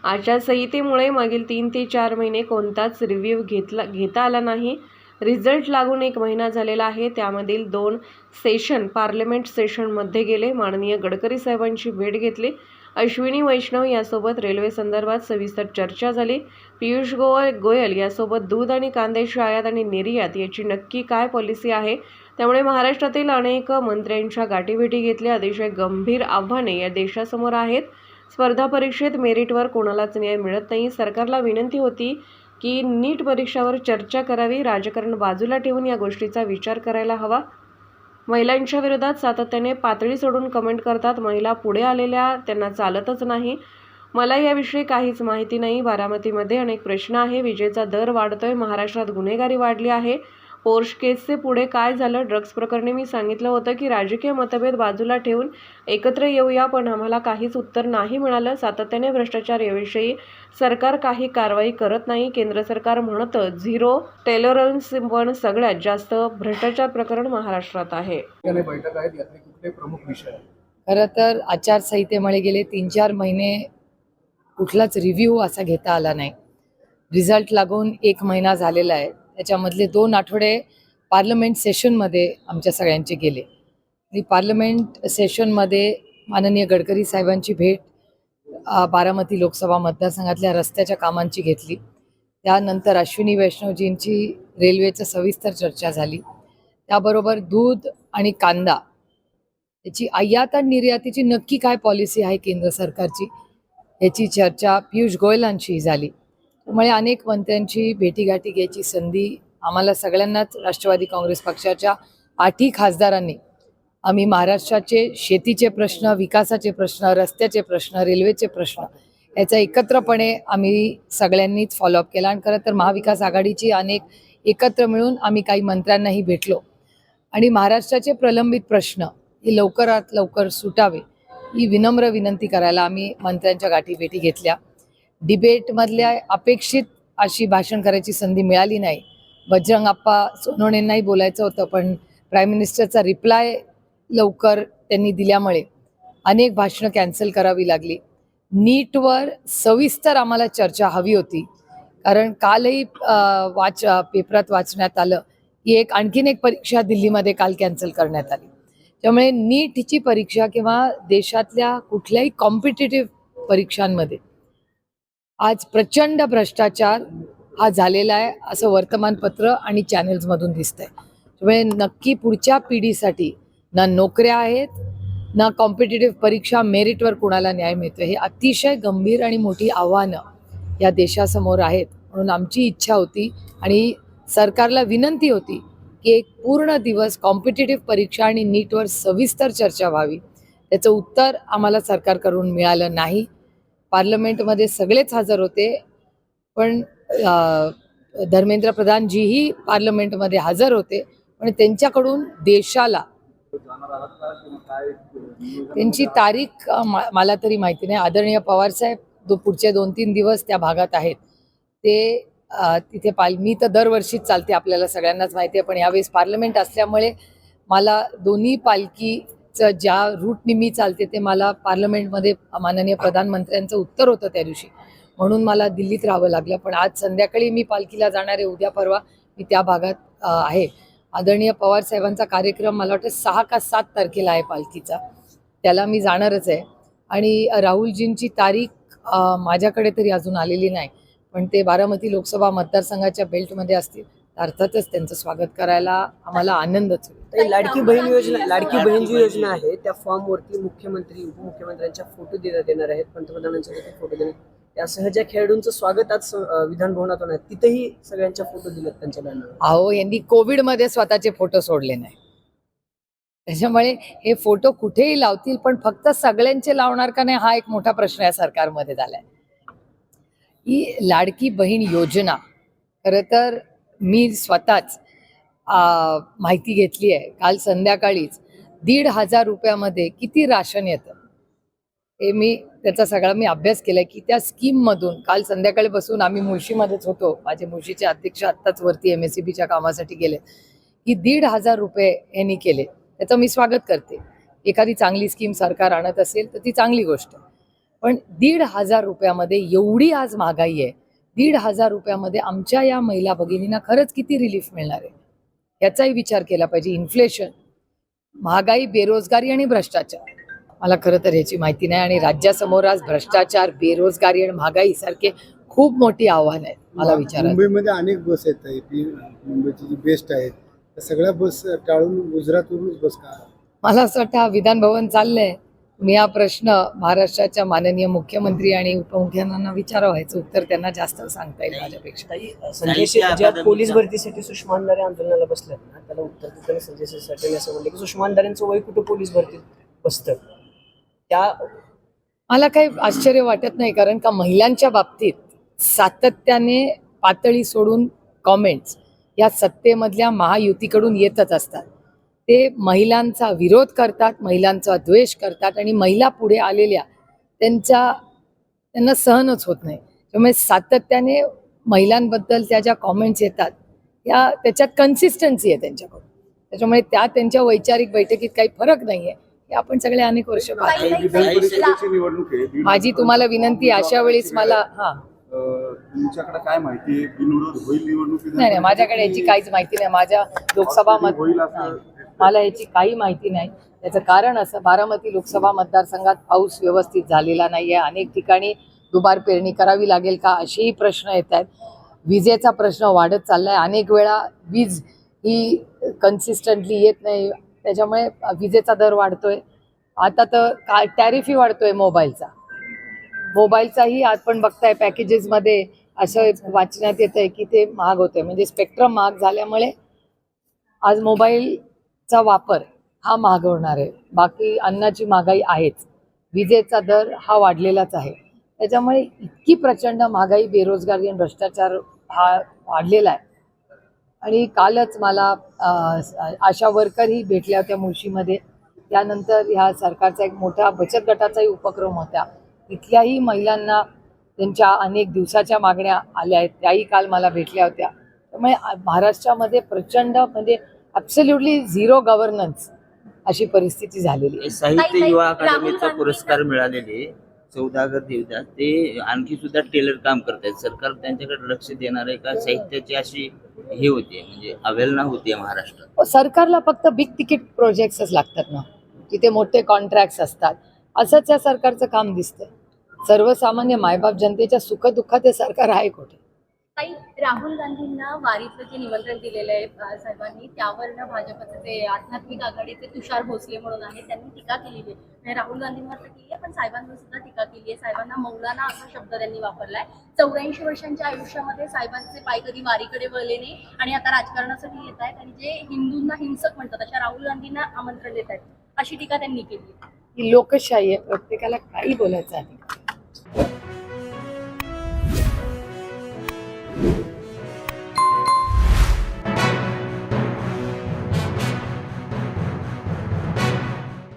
आचारसंहितेमुळे मागील 3 ते 4 महिने कोणताच रिव्ह्यू घेता आला नाही. रिझल्ट लागून 1 महिना झालेला आहे. त्यामधील 2 सेशन पार्लमेंट सेशनमध्ये गेले. माननीय गडकरी साहेबांची भेट घेतली. अश्विनी वैष्णव यासोबत रेल्वे संदर्भात सविस्तर चर्चा झाली. पियुष गोयल यासोबत दूध आणि कांद्याची आयात आणि निर्यात याची नक्की काय पॉलिसी आहे, त्यामुळे महाराष्ट्रातील अनेक मंत्र्यांच्या गाठीभेटी घेतल्या. अतिशय गंभीर आव्हाने या देशासमोर आहेत. स्पर्धा परीक्षेत मेरिटवर कोणालाच न्याय मिळत नाही. सरकारला विनंती होती की नीट परीक्षावर चर्चा करावी. राजकारण बाजूला ठेवून या गोष्टीचा विचार करायला हवा. महिलांच्या विरोधात सातत्याने पातळी सोडून कमेंट करतात. महिला पुढे आलेल्या त्यांना चालतच नाही. मला याविषयी काहीच माहिती नाही. बारामतीमध्ये अनेक प्रश्न आहे. विजेचा दर वाढतोय. महाराष्ट्रात गुन्हेगारी वाढली आहे. पोर्श केसचे पुढे काय झालं? ड्रग्ज प्रकरणी मी सांगितलं होतं की राजकीय मतभेद बाजूला ठेवून एकत्र येऊया, पण आम्हाला काहीच उत्तर नाही मिळालं. सातत्याने भ्रष्टाचार याविषयी सरकार काही कारवाई करत नाही. केंद्र सरकार म्हणतं झिरो टॉलरन्स, पण सगळ्यात जास्त भ्रष्टाचार प्रकरण महाराष्ट्रात आहे. बैठक आहेत, यातले कुठले प्रमुख विषय आहेत? खरं तर आचारसंहितेमुळे गेले 3-4 महिने कुठलाच रिव्ह्यू असा घेता आला नाही. रिझल्ट लागून 1 महिना झालेला आहे. त्याच्यामधले 2 आठवडे पार्लमेंट सेशनमध्ये आमच्या सगळ्यांचे गेले. आणि पार्लमेंट सेशनमध्ये माननीय गडकरी साहेबांची भेट बारामती लोकसभा मतदारसंघातल्या रस्त्याच्या कामांची घेतली. त्यानंतर अश्विनी वैष्णवजींची रेल्वेचं सविस्तर चर्चा झाली. त्याबरोबर दूध आणि कांदा याची आयात आणि निर्यातीची नक्की काय पॉलिसी आहे केंद्र सरकारची याची चर्चा पियुष गोयलांशी झाली. त्यामुळे अनेक मंत्र्यांची भेटीगाठी घ्यायची संधी आम्हाला सगळ्यांनाच राष्ट्रवादी काँग्रेस पक्षाच्या 8ही खासदारांनी आम्ही महाराष्ट्राचे शेतीचे प्रश्न, विकासाचे प्रश्न, रस्त्याचे प्रश्न, रेल्वेचे प्रश्न याचा एकत्रपणे आम्ही सगळ्यांनीच फॉलोअप केला. आणि खरं तर महाविकास आघाडीची अनेक एकत्र मिळून आम्ही काही मंत्र्यांनाही भेटलो आणि महाराष्ट्राचे प्रलंबित प्रश्न हे लवकरात लवकर सुटावे ही विनम्र विनंती करायला आम्ही मंत्र्यांच्या गाठीभेटी घेतल्या. डिबेटमधल्या अपेक्षित अशी भाषण करायची संधी मिळाली नाही. बजरंग अप्पा सोनवणेंनाही बोलायचं होतं, पण प्राईम मिनिस्टरचा रिप्लाय लवकर त्यांनी दिल्यामुळे अनेक भाषणं कॅन्सल करावी लागली. नीटवर सविस्तर आम्हाला चर्चा हवी होती, कारण कालही पेपरात वाचण्यात आलं की आणखीन एक परीक्षा दिल्लीमध्ये काल कॅन्सल करण्यात आली. त्यामुळे नीटची परीक्षा किंवा देशातल्या कुठल्याही कॉम्पिटिटिव्ह परीक्षांमध्ये आज प्रचंड भ्रष्टाचार हा झालेला आहे असं वर्तमानपत्र आणि चॅनल्समधून दिसतंय. त्यामुळे नक्की पुढच्या पिढीसाठी ना नोकऱ्या आहेत, ना कॉम्पिटिटिव्ह परीक्षा मेरिटवर कुणाला न्याय मिळतो. हे अतिशय गंभीर आणि मोठी आव्हानं या देशासमोर आहेत. म्हणून आमची इच्छा होती आणि सरकारला विनंती होती की एक पूर्ण दिवस कॉम्पिटिटिव्ह परीक्षा आणि नीटवर सविस्तर चर्चा व्हावी. त्याचं उत्तर आम्हाला सरकारकडून मिळालं नाही. पार्लमेंटमध्ये सगळेच हजर होते, पण धर्मेंद्र प्रधानजीही पार्लमेंटमध्ये हजर होते, पण त्यांच्याकडून देशाला त्यांची तारीख मला तरी माहिती नाही. आदरणीय पवारसाहेब पुढचे 2-3 दिवस त्या भागात आहेत. ते तिथे मी तर दरवर्षीच चालते, आपल्याला सगळ्यांनाच माहिती आहे, पण यावेळेस पार्लमेंट असल्यामुळे मला दोन्ही पालखीचं ज्या रूटनी मी चालते ते मला पार्लमेंटमध्ये माननीय प्रधानमंत्र्यांचं उत्तर होतं त्या दिवशी, म्हणून मला दिल्लीत राहावं लागलं. पण आज संध्याकाळी मी पालखीला जाणार आहे. उद्या परवा मी त्या भागात आहे. आदरणीय पवार साहेबांचा कार्यक्रम मला वाटतं 6 का 7 तारखेला आहे पालखीचा, त्याला मी जाणारच आहे. आणि राहुलजींची तारीख माझ्याकडे तरी अजून आलेली नाही, पण ते बारामती लोकसभा मतदारसंघाच्या बेल्टमध्ये असतील, अर्थातच त्यांचं स्वागत करायला आम्हाला आनंदच होईल. लाडकी बहीण जी योजना आहे त्या फॉर्मवरती मुख्यमंत्री उपमुख्यमंत्र्यांच्या फोटो देणार आहेत, पंतप्रधानांचे फोटो देणार. त्यासह ज्या खेळाडूंचं स्वागत आज विधान भवनात होणार तिथेही सगळ्यांच्या फोटो दिलेत त्यांच्या बॅनर. अहो, यांनी कोविडमध्ये स्वतःचे फोटो सोडले नाही, त्याच्यामुळे हे फोटो कुठेही लावतील, पण फक्त सगळ्यांचे लावणार का नाही हा एक मोठा प्रश्न या सरकारमध्ये झालाय. ही लाडकी बहीण योजना खरं तर मी स्वतःच माहिती घेतली आहे. काल संध्याकाळीच 1,500 रुपयामध्ये किती राशन येतं हे त्याचा सगळा मी अभ्यास केला की त्या स्कीममधून काल संध्याकाळी बसून आम्ही मुळशीमध्येच होतो. माझे मुळशीचे अध्यक्ष आत्ताच वरती MSEBच्या कामासाठी गेले की 1,500 रुपये यांनी केले. त्याचं मी स्वागत करते. एखादी चांगली स्कीम सरकार आणत असेल तर ती चांगली गोष्ट. पण 1,500 रुपयामध्ये एवढी आज महागाई आहे, 1,500 रुपयामध्ये आमच्या या महिला भगिनींना खरंच किती रिलीफ मिळणार आहे याचाही विचार केला पाहिजे. इन्फ्लेशन, महागाई, बेरोजगारी आणि भ्रष्टाचार, मला खरं तर याची माहिती नाही. आणि राज्यासमोर आज भ्रष्टाचार, बेरोजगारी आणि महागाई सारखे खूप मोठी आव्हानं आहेत. मला विचारायचं, मुंबईमध्ये अनेक बस आहेत मुंबईची जी बेस्ट आहेत त्या सगळ्या बस टाळून गुजरातवरूनच बस का? मला असं वाटतं हा विधान भवन चाललंय. मी हा प्रश्न महाराष्ट्राच्या माननीय मुख्यमंत्री आणि उपमुख्यमंत्र्यांना विचारावं, याचं उत्तर त्यांना जास्त सांगता येईल माझ्यापेक्षा. ताई, संजय सेठ ज्या पोलीस भरतीसाठी सुषमा अंधारे आंदोलनाला बसल्यात ना, त्याला उत्तर देताना संजय सेठ साठे असं म्हणले की सुषमा अंधारेंचं वय कुठं पोलीस भरतीत बसतं. त्या मला काही आश्चर्य वाटत नाही, कारण का महिलांच्या बाबतीत सातत्याने पातळी सोडून कॉमेंट्स या सत्तेमधल्या महायुतीकडून येतच असतात. ते महिलांचा विरोध करतात, महिलांचा द्वेष करतात आणि महिला पुढे आलेल्या त्यांना सहनच होत नाही. त्यामुळे सातत्याने महिलांबद्दल त्या ज्या कॉमेंट्स येतात त्याच्यात कन्सिस्टन्सी आहे त्यांच्याकडून. त्याच्यामुळे त्यांच्या वैचारिक बैठकीत काही फरक नाही आहे, हे आपण सगळे अनेक वर्ष पाहतो. विधान परिषदेची निवडणूक आहे. माझी तुम्हाला विनंती आहे, अशा वेळेस मला तुमच्याकडे काय माहिती आहे? बिनविरोध होईल निवडणूक? नाही, माझ्याकडे याची काहीच माहिती नाही. माझ्या लोकसभा होईल असं मला याची काही माहिती नाही. त्याचं कारण असं, बारामती लोकसभा मतदारसंघात पाऊस व्यवस्थित झालेला नाही आहे. अनेक ठिकाणी दुबार पेरणी करावी लागेल का असेही प्रश्न येत आहेत. विजेचा प्रश्न वाढत चालला आहे. अनेक वेळा वीज ही कन्सिस्टंटली येत नाही, त्याच्यामुळे विजेचा दर वाढतोय. आता तर टॅरिफही वाढतोय मोबाईलचाही आपण बघताय पॅकेजेसमध्ये असं वाचण्यात येत आहे की ते महाग होतंय. म्हणजे स्पेक्ट्रम महाग झाल्यामुळे आज मोबाईलचा वापर हा महाग होणार आहे. बाकी अन्नाची महागाई आहेच, विजेचा दर हा वाढलेलाच आहे. त्याच्यामुळे इतकी प्रचंड महागाई, बेरोजगारी आणि भ्रष्टाचार हा वाढलेला आहे. आणि कालच मला आशा वर्करही भेटल्या होत्या मुळशीमध्ये. त्यानंतर ह्या सरकारचा एक मोठा बचत गटाचाही उपक्रम होता. तिथल्याही महिलांना त्यांच्या अनेक दिवसाच्या मागण्या आल्या आहेत, त्याही काल मला भेटल्या होत्या. त्यामुळे महाराष्ट्रामध्ये प्रचंड म्हणजे ॲब्सोल्युटली झिरो गव्हर्नन्स अशी परिस्थिती झालेली आहे. साहित्य युवा अकादमीचा पुरस्कार मिळालेले सौदागर देवदास ते आणखी सुद्धा टेलर काम करतात. सरकार त्यांच्याकडे लक्ष देणार आहे का? साहित्याची अशी हे होते, म्हणजे अवहेलना होते महाराष्ट्रात. सरकारला फक्त बिग तिकीट प्रोजेक्ट्सच लागतात ना, तिथे मोठे कॉन्ट्रॅक्ट्स असतात. असंच या सरकारचं काम दिसतंय. सर्वसामान्य मायबाप जनतेच्या सुखदुःखात हे सरकार आहे कुठे? ताई, राहुल गांधींना वारीतलं जे निमंत्रण दिलेलं आहे साहेबांनी, त्यावरनं भाजपचे ते आध्यात्मिक आघाडीचे तुषार भोसले म्हणून आहे, त्यांनी टीका केलेली आहे. म्हणजे राहुल गांधींवर तर केली आहे, पण साहेबांवर सुद्धा टीका केली आहे. साहेबांना मौलाना असा शब्द त्यांनी वापरलाय. 84 वर्षांच्या आयुष्यामध्ये साहेबांचे पाय कधी वारीकडे वळले नाही आणि आता राजकारणासाठी येत आहेत आणि जे हिंदूंना हिंसक म्हणतात अशा राहुल गांधींना आमंत्रण देत आहेत, अशी टीका त्यांनी केली. ही लोकशाही आहे, प्रत्येकाला काही बोलायचं आहे.